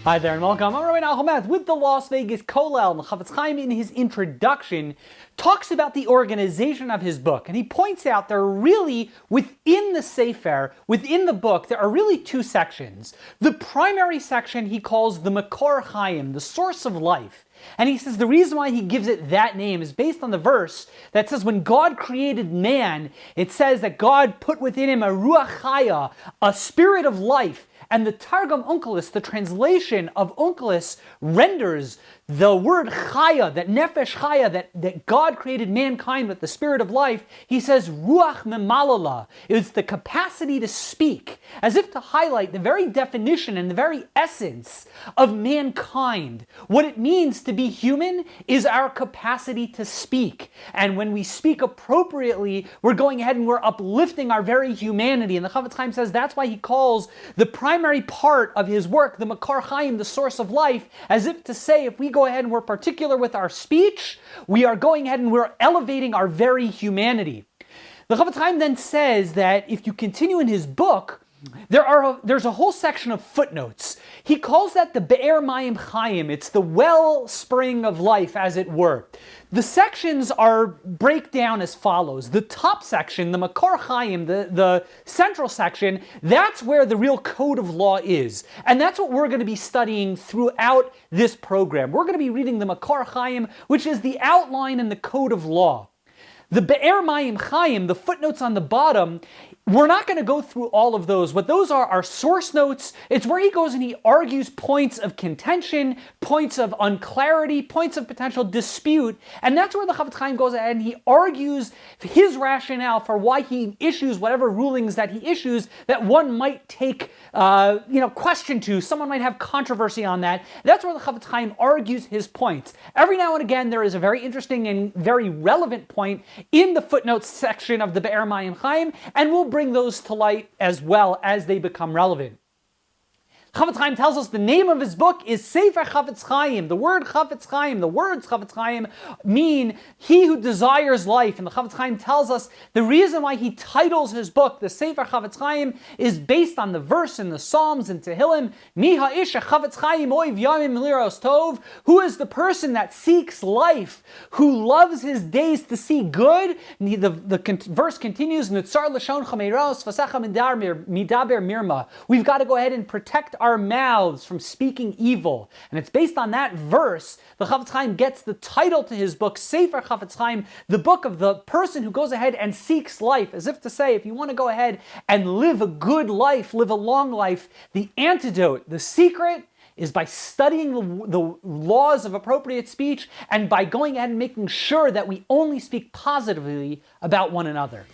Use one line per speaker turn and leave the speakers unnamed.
Hi there and welcome. I'm Rabbi Nahum Metz with the Las Vegas Kollel. And Chafetz Chaim, in his introduction, talks about the organization of his book. And he points out there are really, within the Sefer, within the book, there are really two sections. The primary section he calls the Makor Chaim, the source of life. And he says the reason why he gives it that name is based on the verse that says when God created man, it says that God put within him a Ruach Chaya, a spirit of life. And the Targum Onkelos, the translation of Onkelos, renders the word Chaya, that Nefesh Chaya, that God created mankind with the spirit of life. He says Ruach Memalala. It's the capacity to speak, as if to highlight the very definition and the very essence of mankind. What it means to be human is our capacity to speak. And when we speak appropriately, we're going ahead and we're uplifting our very humanity. And the Chafetz Chaim says that's why he calls the primary part of his work, the Makor Chaim, the source of life, as if to say, if we go ahead and we're particular with our speech, we are going ahead and we're elevating our very humanity. The Chafetz Chaim then says that if you continue in his book, there's a whole section of footnotes. He calls that the Be'er Mayim Chaim. It's the wellspring of life, as it were. The sections break down as follows. The top section, the Makor Chaim, the central section, that's where the real code of law is. And that's what we're going to be studying throughout this program. We're going to be reading the Makor Chaim, which is the outline and the code of law. The Be'er Mayim Chaim, the footnotes on the bottom, we're not going to go through all of those. What those are source notes. It's where he goes and he argues points of contention, points of unclarity, points of potential dispute. And that's where the Chafetz Chaim goes ahead and he argues his rationale for why he issues whatever rulings that he issues that one might take question to. Someone might have controversy on that. That's where the Chafetz Chaim argues his points. Every now and again, there is a very interesting and very relevant point in the footnotes section of the Be'er Mayim Chaim, and we'll bring those to light as well as they become relevant. Chafetz Chaim tells us the name of his book is Sefer Chafetz Chaim. The word Chafetz Chaim, the words Chafetz Chaim mean he who desires life. And the Chafetz Chaim tells us the reason why he titles his book, the Sefer Chafetz Chaim, is based on the verse in the Psalms and Tehillim, Mi ha'ish Chafetz Chaim oiv yamim liros tov, who is the person that seeks life, who loves his days to see good. And the verse continues, Nitzar l'shon chameiros vasecha midaber mirma. We've got to go ahead and protect our mouths from speaking evil. And it's based on that verse, the Chafetz Chaim gets the title to his book, Sefer Chafetz Chaim, the book of the person who goes ahead and seeks life, as if to say, if you want to go ahead and live a good life, live a long life, the antidote, the secret, is by studying the laws of appropriate speech and by going ahead and making sure that we only speak positively about one another.